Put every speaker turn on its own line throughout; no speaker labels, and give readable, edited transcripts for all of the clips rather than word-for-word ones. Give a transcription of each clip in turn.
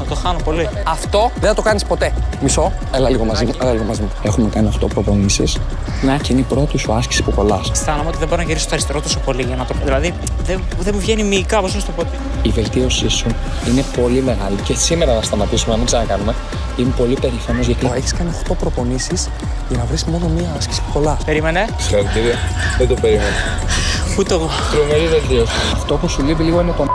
Το χάνω πολύ.
Αυτό δεν θα το κάνεις ποτέ. Μισό. Έλα λίγο μαζί μου. Έχουμε κάνει 8 προπονήσεις.
Ναι.
Και είναι η πρώτη σου άσκηση που κολλάς.
Αισθάνομαι ότι δεν μπορώ να γυρίσω στο αριστερό τόσο πολύ για να το. Δηλαδή δεν μου βγαίνει μυϊκά, πώς να σου το πω.
Η βελτίωσή σου είναι πολύ μεγάλη. Και σήμερα να σταματήσουμε, να μην ξανακάνουμε. Είμαι πολύ περήφανος γιατί έχεις κάνει 8 προπονήσεις για να βρεις μόνο μία άσκηση που κολλάς.
Περίμενε.
Συγχαρητήρια. Δεν το περίμενα.
Ούτε εγώ.
Τρομερή βελτίωση.
Αυτό που σου λείπει λίγο είναι το.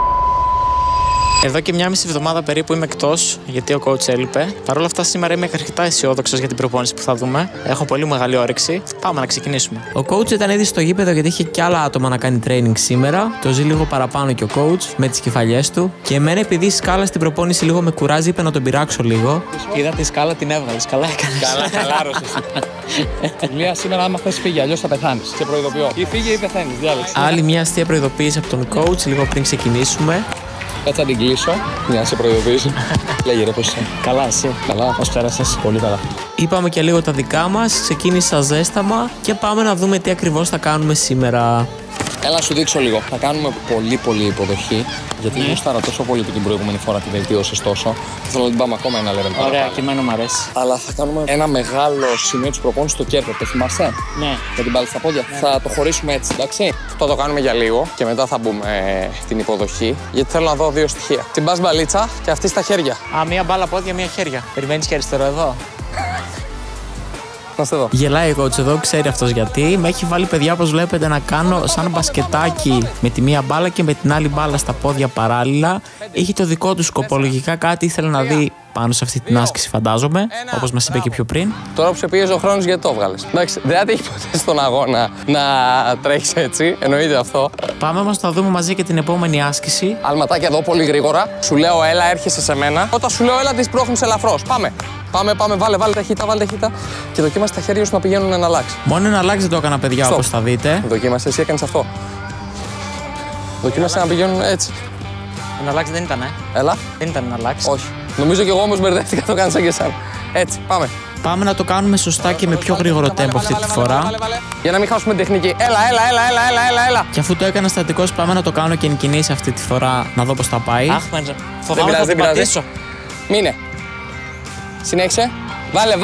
Εδώ και 1,5 εβδομάδα περίπου είμαι εκτός, γιατί ο coach έλειπε. Παρ' όλα αυτά, σήμερα είμαι αρκετά αισιόδοξος για την προπόνηση που θα δούμε. Έχω πολύ μεγάλη όρεξη. Πάμε να ξεκινήσουμε. Ο coach ήταν ήδη στο γήπεδο γιατί είχε και άλλα άτομα να κάνει training σήμερα. Το ζει λίγο παραπάνω και ο coach με τις κεφαλιές του. Και εμένα, επειδή η σκάλα στην προπόνηση λίγο με κουράζει, είπε να τον πειράξω λίγο. Είδα τη σκάλα, την έβγαλε. Καλά έκανε.
Καλά, χαλάρωσες. Λία, σήμερα, άμα θες φύγει, αλλιώς θα πεθάνεις. Σε προειδοποιώ. Ή φύγει ή πεθαίνεις. Διάλεξε.
Άλλη μια αστεία προειδοποίηση από τον coach λίγο πριν ξεκινήσουμε.
Κάτσε να την κλείσω για να σε προειδοποιήσω. Λέγε ρε, πώς είσαι.
Καλά, εσύ.
Καλά, πώς πέρασες. Πολύ καλά.
Είπαμε και λίγο τα δικά μας, ξεκίνησα ζέσταμα και πάμε να δούμε τι ακριβώς θα κάνουμε σήμερα.
Έλα να σου δείξω λίγο. Θα κάνουμε πολύ υποδοχή. Γιατί γούσταρα τόσο πολύ την προηγούμενη φορά τη βελτίωσες τόσο. Και θέλω να την πάμε ακόμα ένα level.
Ωραία, και εμένα μου αρέσει.
Αλλά θα κάνουμε ένα μεγάλο σημείο της προπόνησης στο κέρδο. Το θυμάσαι?
Ναι.
Με την μπάλα στα πόδια. Ναι. Θα το χωρίσουμε έτσι, εντάξει. Αυτό το κάνουμε για λίγο και μετά θα μπούμε στην υποδοχή. Γιατί θέλω να δω 2 στοιχεία. Την μπας μπαλίτσα και αυτή στα χέρια.
Α, μία μπάλα πόδια, μία χέρια. Περιμένεις και αριστερό εδώ.
Εδώ.
Γελάει ο coach εδώ, ξέρει αυτός γιατί. Με έχει βάλει, παιδιά, όπως βλέπετε, να κάνω σαν μπασκετάκι με τη μία μπάλα και με την άλλη μπάλα στα πόδια παράλληλα. Είχε το δικό του σκοπό. Λογικά κάτι ήθελε να δει πάνω σε αυτή την άσκηση, φαντάζομαι. Όπως μας είπε και πιο πριν.
Τώρα που σε πήγε ο χρόνος, γιατί το έβγαλες? Εντάξει, δεν θα τύχει ποτέ στον αγώνα να τρέχεις έτσι. Εννοείται αυτό.
Πάμε όμως να δούμε μαζί και την επόμενη άσκηση.
Αλματάκια εδώ πολύ γρήγορα. Σου λέω, έλα, έρχεσαι σε μένα. Όταν σου λέω, έλα, τη σπρώχνεις ελαφρώς. Πάμε, βάλε ταχύτητα. Και δοκίμασε τα χέρια σου να πηγαίνουν να αλλάξει.
Μόνο ένα αλλάξει δεν το έκανα, παιδιά, όπως θα δείτε.
Δοκίμασε, εσύ έκανες αυτό. Δοκίμασε να πηγαίνουν έτσι.
Ένα αλλάξει δεν ήταν,
Έλα.
Δεν ήταν ένα αλλάξει.
Όχι. Νομίζω κι εγώ όμως μπερδεύτηκα, το κάνεις σαν και εσένα. Έτσι, πάμε.
Πάμε να το κάνουμε σωστά και με πιο γρήγορο τέμπο αυτή τη φορά.
Για να μην χάσουμε τεχνική. Έλα.
Και αφού το έκανα στατικός, πάμε να το κάνω και εν κινήσει αυτή τη φορά, να δω πώς θα πάει. Αχ, φοβάμαι να το πατήσω.
Μείνε. Συνέχισε. Βάλε.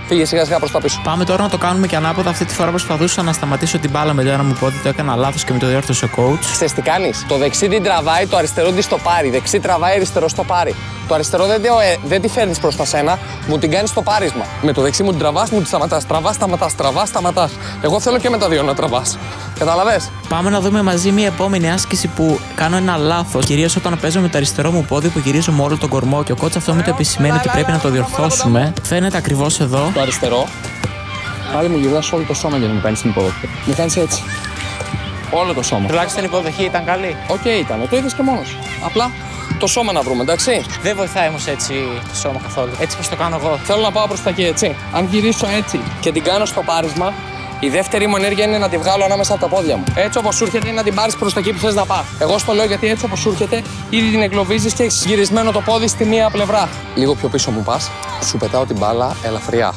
Πήγε σιγά προς τα πίσω.
Πάμε τώρα να το κάνουμε και ανάποδα. Αυτή τη φορά προσπαθούσα να σταματήσω την μπάλα με το ένα μου πόδι. Το έκανα λάθος και με το διόρθωσε ο coach.
Ξέρεις τι κάνεις? Το δεξί την τραβάει, το αριστερό τη στο πάρει. Δεξί τραβάει, αριστερό στο πάρει. Το αριστερό δεν τη φέρνεις προς τα σένα, μου την κάνεις στο πάρισμα. Με το δεξί μου την τραβάς, μου τη σταματάς. Σταματάς. Εγώ θέλω και με τα δύο να τραβάς. Κατάλαβες?
Πάμε να δούμε μαζί μια επόμενη άσκηση που κάνω ένα λάθος. Κυρίως όταν παίζω με το αριστερό μου πόδι που γυρίζω με όλο τον κορμό και ο coach αυτό μου το επισημαίνει ότι πρέπει να το διορθώσουμε. Φαίνεται ακριβώς εδώ.
Το αριστερό. Πάλι μου γυρνάς όλο το σώμα για να μου κάνεις την υποδοχή. Μου κάνεις έτσι. Όλο το σώμα.
Τουλάχιστον η υποδοχή ήταν καλή.
Οκ, ήταν. Το είδες και μόνος. Απλά το σώμα να βρούμε, εντάξει.
Δεν βοηθάει όμως έτσι το σώμα καθόλου. Έτσι πως το κάνω εγώ.
Θέλω να πάω προς τα εκεί, έτσι. Αν γυρίσω έτσι και την κάνω στο πάρισμα, η δεύτερη μου ενέργεια είναι να τη βγάλω ανάμεσα από τα πόδια μου. Έτσι όπως σου έρχεται είναι να την πάρεις προς τα εκεί που θες να πας. Εγώ στο λέω γιατί έτσι όπως σου έρχεται, ήδη την εγκλωβίζεις και έχεις γυρισμένο το πόδι στη μία πλευρά. Λίγο πιο πίσω μου πας, σου πετάω την μπάλα ελαφριά.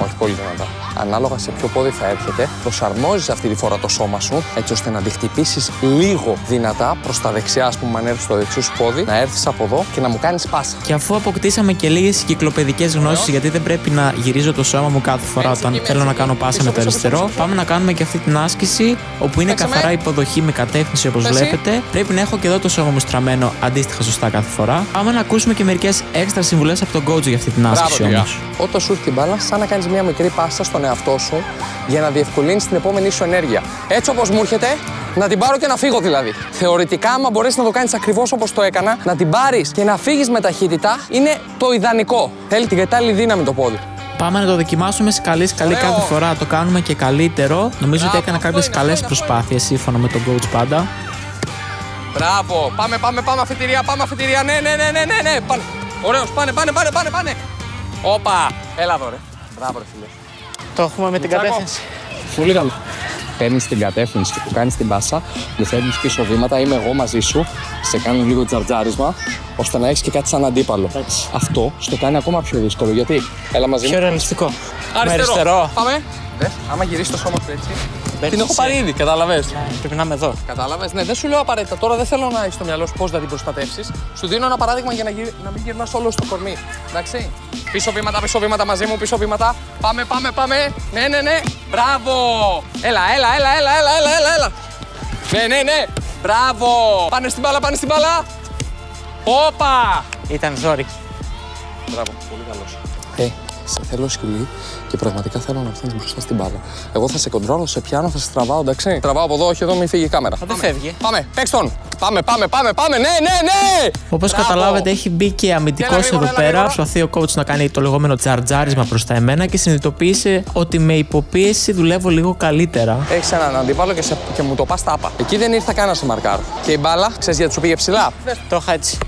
Όχι πολύ δυνατά. Ανάλογα σε ποιο πόδι θα έρχεται, προσαρμόζεις αυτή τη φορά το σώμα σου, έτσι ώστε να τη χτυπήσεις λίγο δυνατά προς τα δεξιά, ας πούμε, αν έρθεις στο δεξί σου πόδι, να έρθεις από εδώ και να μου κάνεις πάσα.
Και αφού αποκτήσαμε και λίγες κυκλοπαιδικές γνώσεις, γιατί δεν πρέπει να γυρίζω το σώμα μου κάθε φορά όταν θέλω να κάνω πάσα με το αριστερό, πάμε να κάνουμε και αυτή την άσκηση, όπου είναι καθαρά υποδοχή με κατεύθυνση όπως βλέπετε. Πρέπει να έχω και εδώ το σώμα μου στραμμένο αντίστοιχα σωστά κάθε φορά. Πάμε να ακούσουμε και μερικές έξτρα συμβουλές από τον coach για αυτή την άσκηση όμως.
Όταν σου έρθει την μπάλα, σαν να κάνεις μια μικρή πάσα στον εαυτό σου για να διευκολύνεις την επόμενη σου ενέργεια. Έτσι όπως μου έρχεται, να την πάρω και να φύγω δηλαδή. Θεωρητικά, άμα μπορέσεις να το κάνεις ακριβώς όπως το έκανα, να την πάρεις και να φύγεις με ταχύτητα, είναι το ιδανικό. Θέλει την κατάλληλη δύναμη το πόδι.
Πάμε να το δοκιμάσουμε σκαλή κάθε φορά, το κάνουμε και καλύτερο. Νομίζω ότι έκανα κάποιες καλές προσπάθειες σύμφωνα με τον coach πάντα.
Μπράβο, πάμε αφετηρία, ναι. Πάνε. Ωραίος, πάνε. Όπα, έλα εδώ ρε. Μπράβο ρε φίλε.
Το έχουμε με την κατεύθυνση.
Πολύ καλό. Παίρνεις την κατεύθυνση που κάνεις την πάσα, δεν φέρνεις πίσω βήματα, είμαι εγώ μαζί σου, σε κάνω λίγο τζαρτζάρισμα, ώστε να έχεις και κάτι σαν αντίπαλο. Αυτό στο κάνει ακόμα πιο δύσκολο, γιατί έλα μαζί μου.
Πιο ρεαλιστικό.
Αριστερό. Πάμε. Δες, άμα γυρίσει το σώμα σου έτσι.
Μπαίνεις
Την έχω
εσύ.
πάρει ήδη, κατάλαβες.
Πρέπει να είμαι εδώ.
Κατάλαβες, ναι, δεν σου λέω απαραίτητα. Τώρα δεν θέλω να έχεις στο μυαλό σου πώς να την προστατεύσεις. Σου δίνω ένα παράδειγμα για να μην γυρνάς όλο στο κορμί. Εντάξει. Πίσω βήματα μαζί μου, πίσω βήματα. Πάμε. Ναι. Μπράβο. Έλα. Ναι. Μπράβο. Πάνε στην μπάλα. Όπα.
Ήταν ζόρι.
Μπράβο, πολύ καλός. Σε θέλω σκυλί και πραγματικά θέλω να έρθεις μπροστά στην μπάλα. Εγώ θα σε κοντρόλω, σε πιάνω, θα σε τραβάω, εντάξει. Τραβάω από εδώ, όχι εδώ, μην φύγει η κάμερα.
Δεν φεύγει.
Πάμε, παίξ' τον. Πάμε. Ναι.
Όπως
Μπράβο.
καταλάβετε, έχει μπει και αμυντικός
Έλα, γρήγορα,
εδώ
έλα,
πέρα.
γρήγορα.
Προσπαθεί ο coach να κάνει το λεγόμενο τζαρτζάρισμα προς τα εμένα και συνειδητοποίησε ότι με υποπίεση δουλεύω λίγο καλύτερα.
Έχεις έναν αντίπαλο και μου το πας τάπα. Εκεί δεν ήρθα καν να σε μαρκάρω. Και η μπάλα, ξέρεις γιατί σου πήγε ψηλά.
Το είχα έτσι.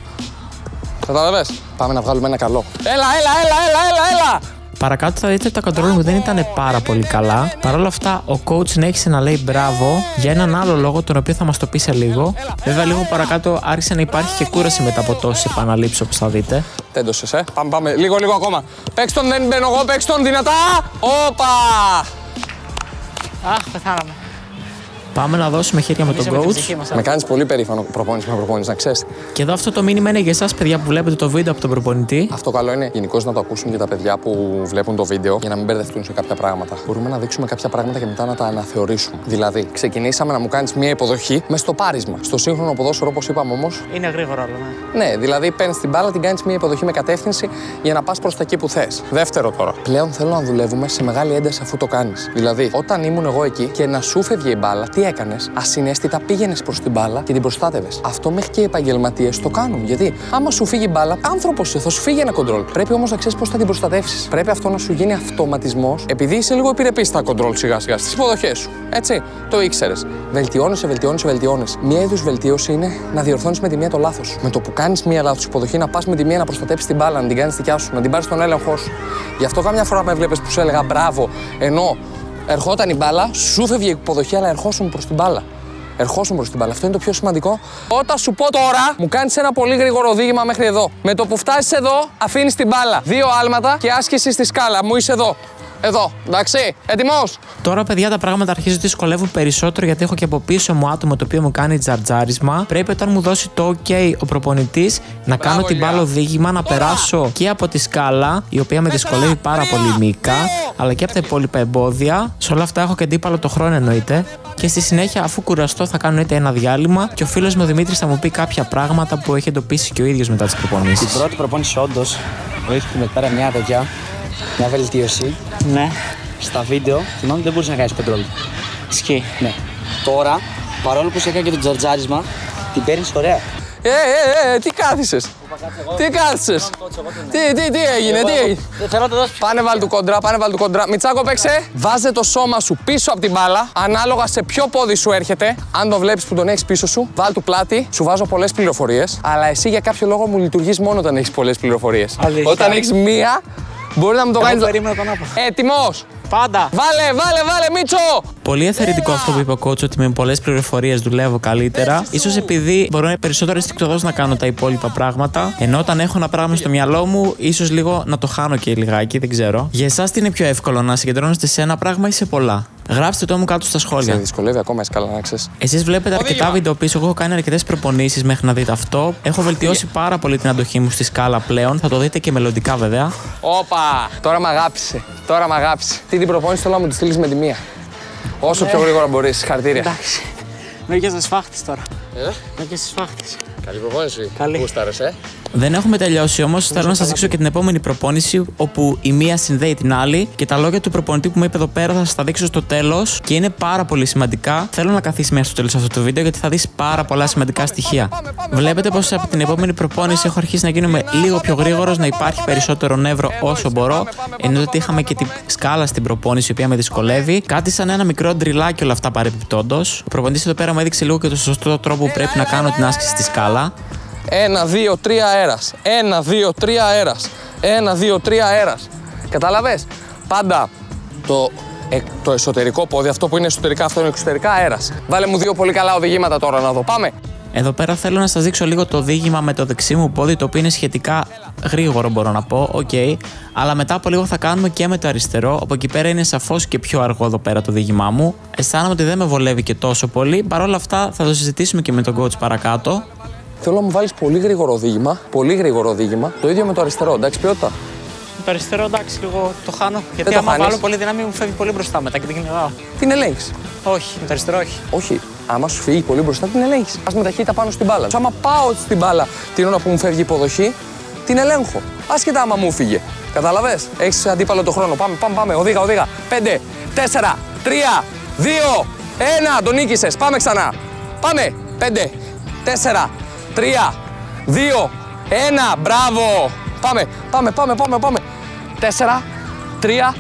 Κατάλαβες. Πάμε να βγάλουμε ένα καλό. Έλα.
Παρακάτω θα δείτε ότι τα control μου δεν ήταν πάρα πολύ καλά. Παρ' όλα αυτά, ο coach συνέχισε να λέει μπράβο για έναν άλλο λόγο, τον οποίο θα μας το πει σε λίγο. Βέβαια, λίγο παρακάτω άρχισε να υπάρχει και κούραση μετά από τόσες επαναλήψεις, όπως θα δείτε.
Τέντωσες, Πάμε. Λίγο ακόμα. Παίξ' τον, δεν μπαίνω εγώ, παίξ' τον δυνατά. Όπα.
Αχ, πεθάναμε. Πάμε να δώσουμε χέρια με τον coach.
Με κάνεις πολύ περήφανο προπόνηση, να ξέρεις.
Και εδώ αυτό το μήνυμα είναι για εσάς, παιδιά, που βλέπετε το βίντεο από τον προπονητή.
Αυτό καλό είναι γενικώς να το ακούσουν και τα παιδιά που βλέπουν το βίντεο για να μην μπερδευτούν σε κάποια πράγματα. Μπορούμε να δείξουμε κάποια πράγματα και μετά να τα αναθεωρήσουμε. Δηλαδή, ξεκινήσαμε να μου κάνεις μια υποδοχή με στο πάρισμα. Στο σύγχρονο ποδόσφαιρο, όπως είπαμε όμως.
Είναι γρήγορο όλο, ναι.
Ναι, δηλαδή παίρνεις την μπάλα, την κάνεις μια υποδοχή με κατεύθυνση για να πας προς τα εκεί που θες. Δεύτερο τώρα. Πλέον θέλω να δουλεύουμε σε μεγάλη ένταση αφού το κάνεις. Δηλαδή, όταν ήμουν εγώ εκεί και να σου φεύγε η μπάλα, τι έκανες? Ασυναίσθητα πήγαινες προς την μπάλα και την προστάτευες. Αυτό μέχρι και οι επαγγελματίες το κάνουν. Γιατί άμα σου φύγει η μπάλα, άνθρωπος θα σου φύγει ένα κοντρόλ. Πρέπει όμως να ξέρεις πώς θα την προστατεύσεις. Πρέπει αυτό να σου γίνει αυτοματισμός, επειδή είσαι λίγο επιρρεπής στα κοντρόλ σιγά-σιγά στις υποδοχές σου. Έτσι, το ήξερες. Βελτιώνεσαι. Μία είδους βελτίωση είναι να διορθώνεις με τη μία το λάθος. Με το που κάνεις μία λάθος υποδοχή, να πας με τη μία να προστατέψεις την μπάλα, να την κάνεις δικιά σου, να την πάρεις στον έλεγχό σου. Γι' αυτό κάμια φορά με βλέπεις που σου έλεγα μπράβο, ενώ ερχόταν η μπάλα, σου φεύγε η υποδοχή, αλλά ερχόσουν προς την μπάλα. Αυτό είναι το πιο σημαντικό. Όταν σου πω τώρα, μου κάνεις ένα πολύ γρήγορο οδήγημα μέχρι εδώ. Με το που φτάσεις εδώ, αφήνεις την μπάλα. 2 άλματα και άσκηση στη σκάλα. Μου είσαι εδώ. Εδώ, εντάξει, έτοιμος.
Τώρα, παιδιά, τα πράγματα αρχίζουν να δυσκολεύουν περισσότερο γιατί έχω και από πίσω μου άτομο το οποίο μου κάνει τζαρτζάρισμα. Πρέπει όταν μου δώσει το OK ο προπονητής να κάνω την μπάλα οδήγημα, να περάσω και από τη σκάλα, η οποία με δυσκολεύει πάρα πολύ μήκα, αλλά και από τα υπόλοιπα εμπόδια. Σε όλα αυτά έχω και αντίπαλο το χρόνο εννοείται. Και στη συνέχεια, αφού κουραστώ, θα κάνω είτε ένα διάλειμμα και ο φίλος μου ο Δημήτρης θα μου πει κάποια πράγματα που έχει εντοπίσει και ο ίδιος μετά τις προπονήσεις.
Την πρώτη προπόνηση, όντως, βρίσκουμε εκεί πέρα μια τέτοια, μια βελτίωση.
Ναι,
Στα βίντεο, θυμάμαι δεν μπορούσε να κάνει control.
ισχύει.
Ναι. Τώρα, παρόλο που σε έκανε και το τζαρτζάρισμα, την παίρνεις ωραία.
Τι κάθισες. Τι έγινε.
Θέλω να το δώσω.
Πάνε βάλ του κόντρα. Μιτσάκο, παίξε. Βάζε το σώμα σου πίσω από την μπάλα, ανάλογα σε ποιο πόδι σου έρχεται. Αν το βλέπεις που τον έχεις πίσω σου, βάλ του πλάτη. Σου βάζω πολλές πληροφορίες. Αλλά εσύ για κάποιο λόγο μου λειτουργείς μόνο όταν έχεις πολλές πληροφορίες.
Αλήθεια.
Όταν έχεις μία, μπορεί να μου το κάνεις.
Περίμενα τον άπαθο.
Έτοιμος.
Πάντα!
Βάλε, Μίτσο!
Πολύ εθαρρυντικό αυτό που είπε ο coach, ότι με πολλές πληροφορίες δουλεύω καλύτερα. Ίσως επειδή μπορώ περισσότερο αισθηκτοδός να κάνω τα υπόλοιπα πράγματα. Ενώ όταν έχω ένα πράγμα στο μυαλό μου, ίσως λίγο να το χάνω και λιγάκι, δεν ξέρω. Για εσάς τι είναι πιο εύκολο, να συγκεντρώνεστε σε ένα πράγμα ή σε πολλά? Γράψτε το μου κάτω στα σχόλια.
Σε δυσκολεύει ακόμα η σκάλα, να ξέρεις.
Εσείς βλέπετε αρκετά βίντεο πίσω. Εγώ έχω κάνει αρκετές προπονήσεις μέχρι να δείτε αυτό. Έχω βελτιώσει πάρα πολύ την αντοχή μου στη σκάλα πλέον. Θα το δείτε και μελλοντικά βέβαια.
Όπα! Τώρα μ' αγάπησε. Την προπόνηση θέλω να μου τη στείλεις με τη μία. Όσο πιο γρήγορα μπορείς. Συγχαρητήρια.
Εντάξει. Με έκαισες σφάχτης τώρα. Με έκαισες σφάχτης.
Καλή προπόνηση.
Καλή.
Γούσταρες,
Δεν έχουμε τελειώσει όμως. Θέλω να σας δείξω και την επόμενη προπόνηση, όπου η μία συνδέει την άλλη και τα λόγια του προπονητή που μου είπε εδώ πέρα θα σας τα δείξω στο τέλος και είναι πάρα πολύ σημαντικά. Θέλω να καθίσει μέσα στο τέλος αυτό το βίντεο γιατί θα δεις πάρα πολλά σημαντικά στοιχεία. Βλέπετε πως από την επόμενη προπόνηση έχω αρχίσει να γίνομαι λίγο πιο γρήγορος, να υπάρχει περισσότερο νεύρο όσο μπορώ. Ενώ ότι είχαμε και τη σκάλα στην προπόνηση, η οποία με δυσκολεύει. Κάτι σαν ένα μικρό ντριλάκι όλα αυτά παρεμπιπτόντως. Ο προπονητής εδώ πέρα μου έδειξε λίγο και το σωστό τρόπο που πρέπει να κάνω την άσκηση στη σκάλα.
1, 2, 3 αέρας. 1, 2, 3 αέρας. 1, 2, 3 αέρας. Κατάλαβες. Πάντα το εσωτερικό πόδι, αυτό που είναι εσωτερικά, αυτό είναι εξωτερικά αέρας. Βάλε μου 2 πολύ καλά οδηγήματα τώρα να δω. Πάμε.
Εδώ πέρα θέλω να σας δείξω λίγο το οδήγημα με το δεξί μου πόδι, το οποίο είναι σχετικά γρήγορο, μπορώ να πω. Αλλά μετά από λίγο θα κάνουμε και με το αριστερό. Από εκεί πέρα είναι σαφώς και πιο αργό εδώ πέρα το οδήγημά μου. Αισθάνομαι ότι δεν με βολεύει και τόσο πολύ. Παρ' όλα αυτά θα το συζητήσουμε και με τον coach παρακάτω.
Θέλω να μου βάλεις πολύ γρήγορο οδήγημα. Πολύ γρήγορο οδήγημα. Το ίδιο με το αριστερό. Εντάξει, ποιότητα.
Το αριστερό, εντάξει, λίγο το χάνω. Γιατί άμα βάλω πολύ δύναμη μου φεύγει πολύ μπροστά μετά και την κυνηγάω.
Την ελέγχεις?
Όχι, με το αριστερό όχι.
Όχι. Άμα σου φύγει πολύ μπροστά, την ελέγχεις. Ας με ταχύτητα πάνω στην μπάλα. Άμα πάω στην μπάλα την ώρα που μου φεύγει η υποδοχή, την ελέγχω. Άσχετα άμα μου φύγε. Κατάλαβες? Έχεις αντίπαλο το χρόνο. Πάμε. Οδήγα. 5, 4, 3, 2, 1. Τον νίκησες. Πάμε ξανά. Πάμε. 5, 4, 3, 2, 1. Μπράβο. Πάμε. 4, 3,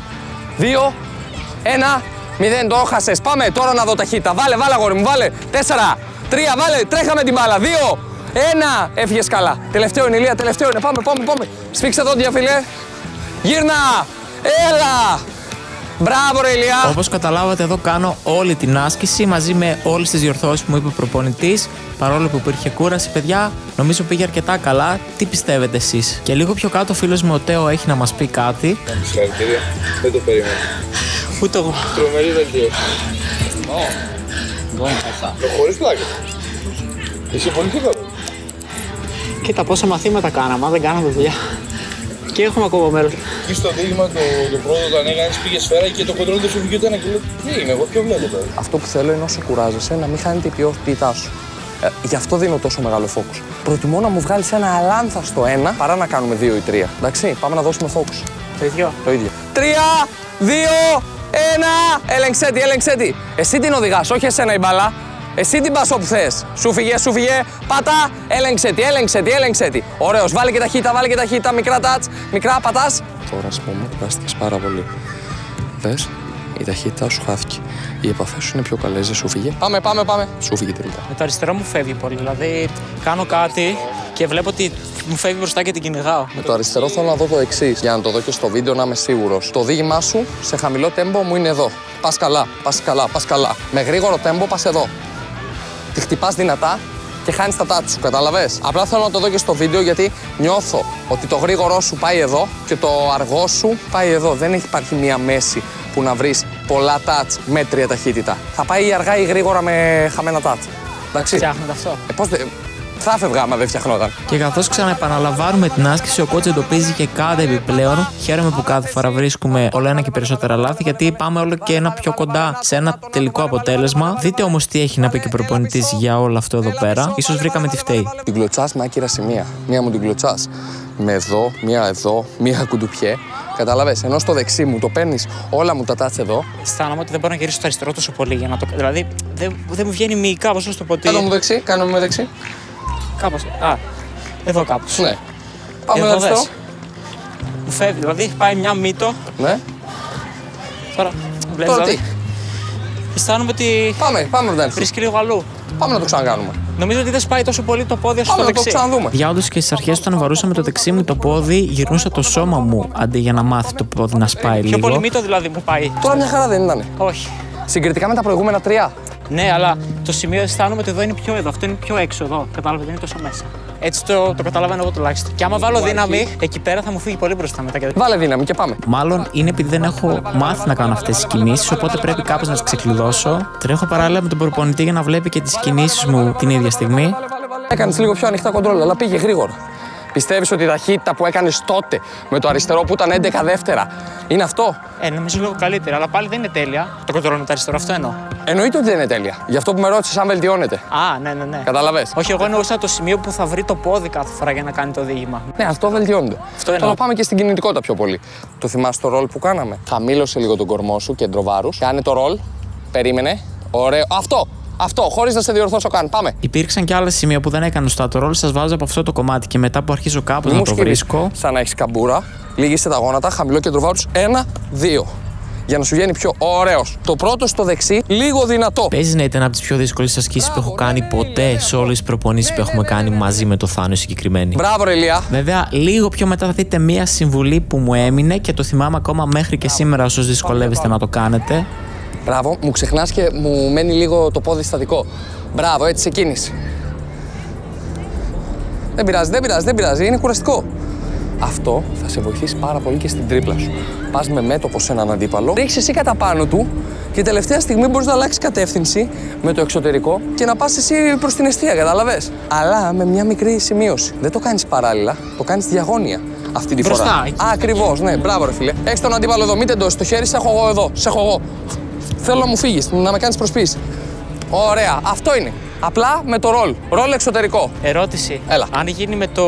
2, 1. 0, το έχασες. Πάμε τώρα να δω ταχύτητα. Βάλε αγόρι μου, βάλε. 4, 3, βάλε. Τρέχαμε την μπάλα. 2, 1. Έφυγες καλά. Τελευταίο είναι, Ηλία, τελευταίο είναι. Πάμε. Σφίξε δόντια, φίλε. Γύρνα. Έλα. Μπράβο, ρε Ηλία.
Όπως καταλάβατε, εδώ κάνω όλη την άσκηση μαζί με όλες τις διορθώσεις που μου είπε ο προπονητής. Παρόλο που υπήρχε κούραση, παιδιά, νομίζω πήγε αρκετά καλά. Τι πιστεύετε εσείς? Και λίγο πιο κάτω, ο φίλος μου ο Τέο έχει να μας πει κάτι.
Συγχαρητήρια. Δεν το περίμενα.
Ούτε εγώ.
Τρομερή βελτίωση. Χωρίς πλάκα. Είσαι πολύ πιο καλό.
Κοίτα πόσα μαθήματα κάναμε, αν δεν κάναμε δουλειά. Και έχουμε ακόμα μέρος.
Και στο δείγμα το πρώτο όταν έκανες πήγε σφαίρα και το κοντρόλ δεν σου βγήκε ούτε ένα και λέω τι είναι, εγώ ποιο βλέπω τώρα.
Αυτό που θέλω είναι όσο κουράζεσαι να μην χάνεται η ποιότητά σου. Γι' αυτό δίνω τόσο μεγάλο focus. Προτιμώ να μου βγάλεις ένα αλάνθαστο 1 παρά να κάνουμε 2 ή 3. Εντάξει, πάμε να δώσουμε focus.
Το ίδιο.
3, 2, 1. Έλεξε τη. Εσύ την οδηγάς, όχι εσένα η μπάλα. Εσύ την πας όπου θες. Σου φύγε. Πάτα. Έλεξε τη. Ωραίος. Βάλε και ταχύτητα. Μικρά touch. Μικρά πατάς. Τώρα ας πούμε, κουράστηκες πάρα πολύ. Δες, η ταχύτητα σου χάθηκε. Οι επαφές σου είναι πιο καλές, δεν σου φύγε. Πάμε. Σου φύγε τελικά.
Με το αριστερό μου φεύγει πολύ. Δηλαδή, κάνω κάτι και βλέπω ότι μου φεύγει μπροστά και την κυνηγάω.
Με το αριστερό θέλω να δω το εξής, για να το δω και στο βίντεο να είμαι σίγουρος. Το οδήγημά σου σε χαμηλό τέμπο μου είναι εδώ. Πας καλά. Με γρήγορο τέμπο πας εδώ. Τη χτυπάς δυνατά και χάνεις τα touch σου, κατάλαβες. Απλά θέλω να το δω και στο βίντεο γιατί νιώθω ότι το γρήγορό σου πάει εδώ και το αργό σου πάει εδώ. Δεν υπάρχει μία μέση που να βρεις πολλά touch, μέτρια ταχύτητα. Θα πάει ή αργά ή γρήγορα με χαμένα touch. Εντάξει.
Φτιάχνετε αυτό.
Θα έφευγα άμα δεν φτιαχνόταν.
Και καθώς ξαναεπαναλαμβάνουμε την άσκηση, ο coach εντοπίζει και κάτι επιπλέον. Χαίρομαι που κάθε φορά βρίσκουμε όλο ένα και περισσότερα λάθη, γιατί πάμε όλο και ένα πιο κοντά σε ένα τελικό αποτέλεσμα. Δείτε όμως τι έχει να πει και ο προπονητής για όλο αυτό εδώ πέρα. Ίσως βρήκαμε τι φταίει.
Την κλωτσάς με άκυρα σημεία. Μία μου την κλωτσάς με εδώ, μία κουντουπιέ. Καταλαβες, ενώ στο δεξί μου το παίρνεις όλα μου τα τάτς εδώ.
Αισθάνομαι ότι δεν μπορώ να γυρίσω στο αριστερό τόσο πολύ για να το. Δηλαδή δεν μου βγαίνει μυϊκά, πώς να το πω.
Κάνε μου δεξί.
Κάπως. Εδώ κάπως.
Ναι. Πάμε να αριστερό.
Μου φεύγει, δηλαδή πάει μια μύτο.
Ναι.
Τώρα βλέπεις.
Τώρα τι.
Αισθάνομαι ότι.
Πάμε να
βρίσκει λίγο αλλού.
Πάμε να το ξανακάνουμε.
Νομίζω ότι δεν σπάει τόσο πολύ το πόδι στο δεξί.
Να το ξαναδούμε.
Για όντως και στις αρχές όταν βαρούσαμε το δεξί μου το πόδι, γυρνούσα το σώμα μου αντί για να μάθει το πόδι να σπάει λίγο. Πιο πολύ μύτο δηλαδή μου πάει.
Τώρα μια χαρά δεν ήταν.
Όχι.
Συγκριτικά με τα προηγούμενα 3.
Ναι, αλλά το σημείο αισθάνομαι ότι εδώ είναι πιο εδώ. Αυτό είναι πιο έξω εδώ. Κατάλαβε, δεν είναι τόσο μέσα. Έτσι το καταλαβαίνω εγώ τουλάχιστον. Και άμα βάλω δύναμη, εκεί πέρα θα μου φύγει πολύ μπροστά μετά.
Βάλε δύναμη και πάμε.
Μάλλον είναι επειδή δεν έχω μάθει να κάνω αυτές τις κινήσεις, οπότε πρέπει κάπως να τις ξεκλειδώσω. Τρέχω παράλληλα με τον προπονητή για να βλέπει και τις κινήσεις μου την ίδια στιγμή.
Έκανες λίγο πιο ανοιχτά κοντρόλ, αλλά πήγε γρήγορα. Πιστεύεις ότι η ταχύτητα που έκανες τότε με το αριστερό που ήταν 11 δεύτερα είναι αυτό?
Νομίζω λίγο καλύτερα, αλλά πάλι δεν είναι τέλεια. Το κοντρόλ με το αριστερό, αυτό εννοώ.
Εννοείται ότι δεν είναι τέλεια. Γι' αυτό που με ρώτησες αν βελτιώνεται.
Ναι.
Καταλαβες.
Όχι, εγώ εννοούσα το σημείο που θα βρει το πόδι κάθε φορά για να κάνει το οδήγημα.
Ναι, αυτό βελτιώνεται.
Τώρα
πάμε και στην κινητικότητα πιο πολύ. Το θυμάσαι το ρολ που κάναμε? Χαμήλωσε λίγο τον κορμό σου, κέντρο βάρους. Κάνε το ρολ. Περίμενε. Ωραίο. Αυτό, χωρίς να σε διορθώσω καν. Πάμε.
Υπήρξαν και άλλα σημεία που δεν έκανα στο ρολ. Σας βάζω από αυτό το κομμάτι και μετά που αρχίζω κάπου να το βρίσκω.
Σαν να έχεις καμπούρα. Λίγησε τα γόνατα, χαμηλό κέντρο βάρους. 1, 2. Για να σου βγαίνει πιο ωραίος. Το πρώτο στο δεξί, λίγο δυνατό.
Παίζει να ήταν από τις πιο δύσκολες ασκήσεις που έχω κάνει ποτέ σε όλες τις προπονήσεις που έχουμε κάνει μαζί με το Θάνο συγκεκριμένη.
Μπράβο, ρε Ηλία.
Βέβαια, λίγο πιο μετά θα δείτε μία συμβουλή που μου έμεινε και το θυμάμαι ακόμα μέχρι και σήμερα, όσους δυσκολεύεστε να το κάνετε.
Μπράβο, μου ξεχνάς και μου μένει λίγο το πόδι στατικό. Μπράβο, έτσι σε κίνηση. Δεν πειράζει, είναι κουραστικό. Αυτό θα σε βοηθήσει πάρα πολύ και στην τρίπλα σου. Πας με μέτωπο σε έναν αντίπαλο, ρίξεις εσύ κατά πάνω του και τελευταία στιγμή μπορείς να αλλάξεις κατεύθυνση με το εξωτερικό και να πας εσύ προς την εστία, κατάλαβες. Αλλά με μια μικρή σημείωση. Δεν το κάνεις παράλληλα, το κάνεις διαγώνια αυτή τη
μπροστά,
φορά.
εκεί.
Ακριβώς, ναι, μπράβο ρε φίλε. Έχεις τον αντίπαλο εδώ, μην τεντώσεις το χέρι, σε έχω εγώ εδώ, σε έχω εγώ. Θέλω να μου φύγεις, να με κάνεις προσποίηση. Ωραία, αυτό είναι. Απλά με το ρολ. Ρολ εξωτερικό.
Ερώτηση.
Έλα.
Αν γίνει με το.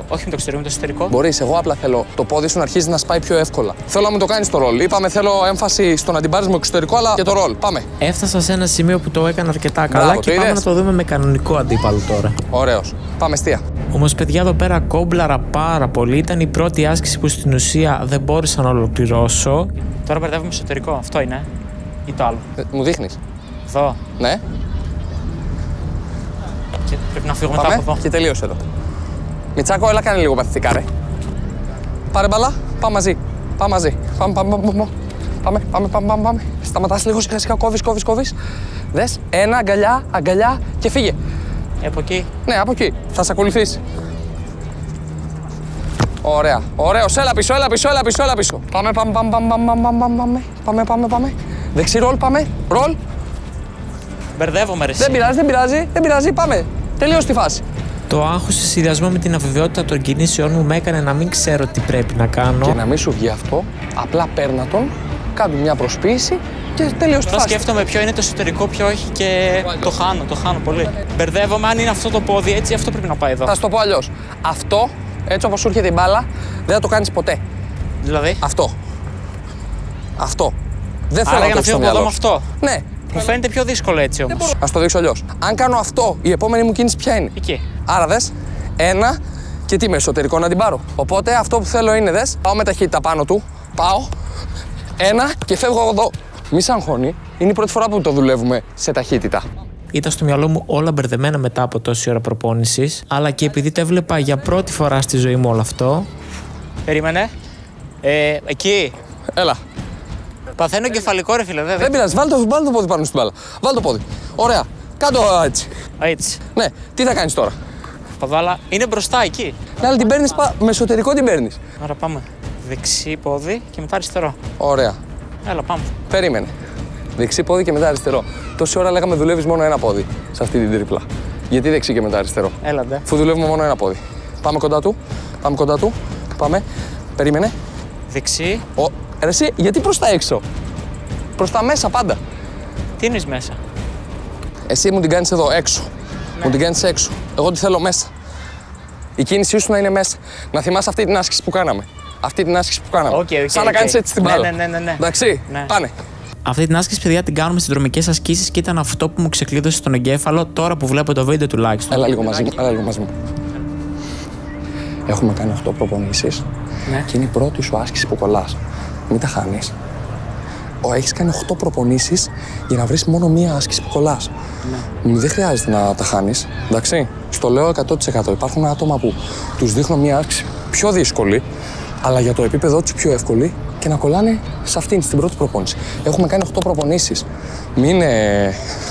Όχι με το εξωτερικό, με το εσωτερικό.
Μπορείς, εγώ απλά θέλω το πόδι σου να αρχίζει να σπάει πιο εύκολα. Θέλω να μου το κάνεις το ρολ. Είπαμε, θέλω έμφαση στο να την πάρεις με εξωτερικό, αλλά και το ρολ. Πάμε.
Έφτασα σε ένα σημείο που το έκανα αρκετά καλά
Μπράβο,
και
το
πάμε
είδες?
να το δούμε με κανονικό αντίπαλο τώρα.
Ωραίος. Πάμε εστία.
Όμως, παιδιά, εδώ πέρα κόμπλαρα πάρα πολύ. Ήταν η πρώτη άσκηση που στην ουσία δεν μπόρεσα να ολοκληρώσω. Τώρα μπερδεύουμε εσωτερικό. Αυτό είναι. Ή το άλλο.
Μου δείχνεις.
Εδώ.
Ναι.
Και πρέπει να φύγω μετά από
Πάμε
εδώ.
και τελείωσε εδώ. Μιτσάκο, έλα κάνε λίγο παθητικά, ρε. Πάρε μπαλά, πάμε μαζί. Πάμε μαζί. Πάμε. Σταματάς λίγο σιγά σιγά, κόβεις. Δες, ένα, αγκαλιά και φύγε.
Από εκεί.
Ναι, από εκεί. Θα σε ακολουθήσει. Ωραία. Ωραίος. Έλα πίσω. Πάμε. Δεξί ρολ, πάμε. Ρολ.
Μπερδεύομαι, ρε.
Δεν πειράζει. Πάμε. Τελείωσε τη φάση.
Το άγχος σε συνδυασμό με την αβεβαιότητα των κινήσεών μου με έκανε να μην ξέρω τι πρέπει να κάνω.
Και να μην σου βγει αυτό, απλά παίρνα τον, κάνε μια προσποίηση και τελείωσε τη
Τώρα
φάση.
σκέφτομαι ποιο είναι το εσωτερικό, ποιο όχι και το χάνω πολύ. Μπερδεύομαι, αν είναι αυτό το πόδι έτσι, αυτό πρέπει να πάει εδώ.
Θα σου το πω αλλιώς. Αυτό, έτσι όπως σου έρχεται η μπάλα, δεν θα το κάνεις ποτέ.
Δηλαδή.
Αυτό. Δεν θέλω
Άρα
να
για
το
να
έχεις στο
φύγω από εδώ
μυαλό
με
σου.
αυτό.
Ναι.
Μου φαίνεται πιο δύσκολο έτσι όμως.
Ας το δείξω αλλιώς. Αν κάνω αυτό, η επόμενη μου κίνηση ποια είναι.
Εκεί.
Άρα δες, ένα και τι με εσωτερικό να την πάρω. Οπότε αυτό που θέλω είναι, δες, πάω με ταχύτητα πάνω του, πάω, ένα και φεύγω εδώ. Μη σ' αγχώνει, είναι η πρώτη φορά που το δουλεύουμε σε ταχύτητα.
Ήταν στο μυαλό μου όλα μπερδεμένα μετά από τόση ώρα προπόνησης, αλλά και επειδή το έβλεπα για πρώτη φορά στη ζωή μου όλο αυτό. Περίμενε. Εκεί.
Έλα.
Παθαίνω κεφαλικό, ρε φίλε,
Δεν πειράζει, βάλ το πόδι πάνω στην μπάλα. Βάλ το πόδι. Ωραία. Κάτω έτσι.
Έτσι.
Ναι, τι θα κάνεις τώρα.
Παδάλα. Είναι μπροστά εκεί.
Ναι, αλλά την παίρνεις με εσωτερικό την παίρνεις.
Άρα πάμε. Δεξί πόδι και μετά αριστερό.
Ωραία.
Έλα, πάμε.
Περίμενε. Δεξί πόδι και μετά αριστερό. Τόση ώρα λέγαμε δουλεύεις μόνο ένα πόδι σε αυτή την τρίπλα. Γιατί δεξί και μετά αριστερό.
Έλα, ντε.
Αφού δουλεύουμε μόνο ένα πόδι. Πάμε κοντά του. Πάμε. Περίμενε.
Δεξί.
Ρε εσύ, γιατί προς τα έξω. Προς τα μέσα πάντα.
Τι εννοείς μέσα.
Εσύ μου την κάνεις εδώ έξω.
Ναι.
Μου την κάνεις έξω. Εγώ τη θέλω μέσα. Η κίνησή σου να είναι μέσα. Να θυμάσαι αυτή την άσκηση που κάναμε. Σαν να κάνεις έτσι την μπάλα.
Ναι.
Εντάξει,
Ναι.
πάνε.
Αυτή την άσκηση, παιδιά, την κάνουμε στις δρομικές ασκήσεις και ήταν αυτό που μου ξεκλείδωσε τον εγκέφαλο τώρα που βλέπω το βίντεο τουλάχιστον.
Έλα λίγο μαζί μου. Έχουμε κάνει 8 προπονήσεις
Ναι.
και είναι η πρώτη σου άσκηση που κολλάς. Μην τα χάνεις. Έχεις κάνει 8 προπονήσεις για να βρεις μόνο μία άσκηση που κολλάς. Ναι. Δεν χρειάζεται να τα χάνεις, εντάξει. Στο λέω 100%. Υπάρχουν άτομα που τους δείχνω μία άσκηση πιο δύσκολη, αλλά για το επίπεδό τους πιο εύκολη και να κολλάνε σε αυτήν, στην πρώτη προπόνηση. Έχουμε κάνει 8 προπονήσεις.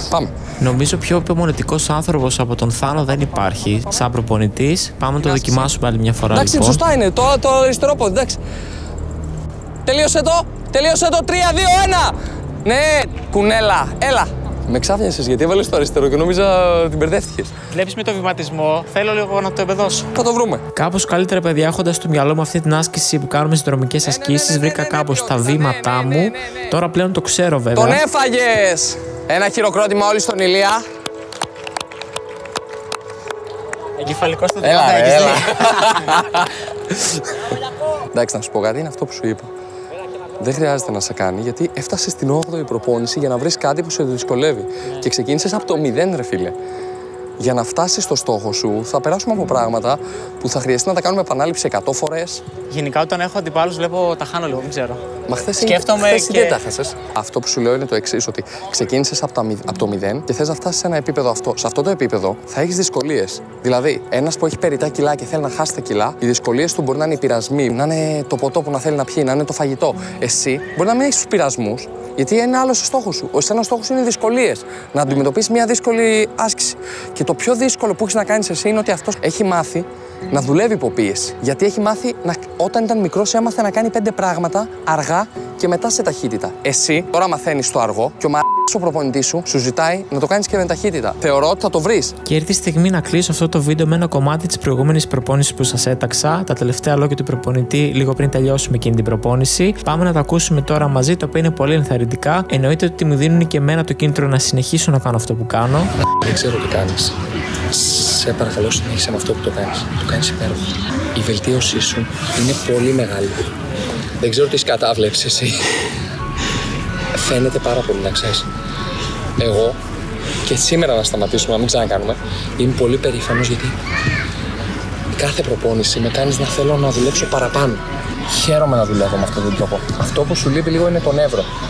Πάμε.
Νομίζω πιο υπομονετικός άνθρωπος από τον Θάνο δεν υπάρχει σαν προπονητής. Πάμε να το δοκιμάσουμε άλλη μια φορά.
Εντάξει,
λοιπόν.
σωστά είναι. Το αριστερό πόδι, εντάξει. Τελείωσε το. 3, 2, 1. Ναι, κουνέλα, έλα. Με ξάφνιασες γιατί έβαλες το αριστερό και νόμιζα την μπερδεύτηκες.
Βλέπεις με το βηματισμό, θέλω λίγο να το εμπεδώσω.
Θα το βρούμε.
Κάπως καλύτερα, παιδιά, έχοντας στο μυαλό μου αυτή την άσκηση που κάνουμε στις δρομικές ασκήσεις, βρήκα κάπως τα βήματά μου. Τώρα πλέον το ξέρω, βέβαια.
Τον έφαγες! Ένα χειροκρότημα όλοι στον Ηλία.
Εγκεφαλικό στο
Έλα,
έχεις
έλα.
δει.
Εντάξει, να σου πω κάτι, είναι αυτό που σου είπα. Δεν χρειάζεται να σε κάνει, γιατί έφτασες στην 8η προπόνηση για να βρεις κάτι που σε δυσκολεύει. Και ξεκίνησες από το 0, ρε φίλε. Για να φτάσεις στο στόχο σου, θα περάσουμε από πράγματα που θα χρειαστεί να τα κάνουμε επανάληψη 100 φορές.
Γενικά, όταν έχω αντιπάλους, βλέπω τα χάνω λίγο, δεν ξέρω.
Μα χθες
Σκέφτομαι και-
δεν τα χάσες. Αυτό που σου λέω είναι το εξής, ότι ξεκίνησες από το 0 και θες να φτάσεις σε ένα επίπεδο αυτό. Σε αυτό το επίπεδο θα έχεις δυσκολίες. Δηλαδή, ένας που έχει περιττά κιλά και θέλει να χάσει τα κιλά, οι δυσκολίες του μπορεί να είναι οι πειρασμοί, να είναι το ποτό που να θέλει να πιει, να είναι το φαγητό. Εσύ μπορεί να μην έχεις τους πειρασμούς, γιατί είναι άλλος ο στόχος σου. Ο στόχος σου είναι οι δυσκολίες. Να αντιμετωπίσεις μια δύσκολη άσκηση. Και το πιο δύσκολο που έχεις να κάνεις εσύ είναι ότι αυτός έχει μάθει να δουλεύει υπό πίεση. Γιατί έχει μάθει, όταν ήταν μικρός, έμαθε να κάνει 5 πράγματα αργά και μετά σε ταχύτητα. Εσύ τώρα μαθαίνεις το αργό και ο προπονητής σου ζητάει να το κάνεις και με ταχύτητα. Θεωρώ ότι θα το βρεις.
Και ήρθε η στιγμή να κλείσω αυτό το βίντεο με ένα κομμάτι της προηγούμενης προπόνησης που σας έταξα, τα τελευταία λόγια του προπονητή, λίγο πριν τελειώσουμε εκείνη την προπόνηση. Πάμε να τα ακούσουμε τώρα μαζί, το οποίο είναι πολύ ενθαρρυντικά. Εννοείται ότι μου δίνουν και εμένα το κίνητρο να συνεχίσω να κάνω αυτό που κάνω.
Δεν ξέρω τι κάνεις. Σε παρακαλώ, συνέχισε με αυτό που το κάνεις. Το κάνεις υπέροχα. Η βελτίωσή σου είναι πολύ μεγάλη. Δεν ξέρω τι σκατάβλεψες εσύ. Φαίνεται πάρα πολύ, να ξέρεις. Εγώ, και σήμερα να σταματήσουμε, να μην ξανακάνουμε, είμαι πολύ περήφανος γιατί κάθε προπόνηση με κάνεις να θέλω να δουλέψω παραπάνω. Χαίρομαι να δουλεύω με αυτόν τον τρόπο. Αυτό που σου λείπει λίγο είναι το νεύρο.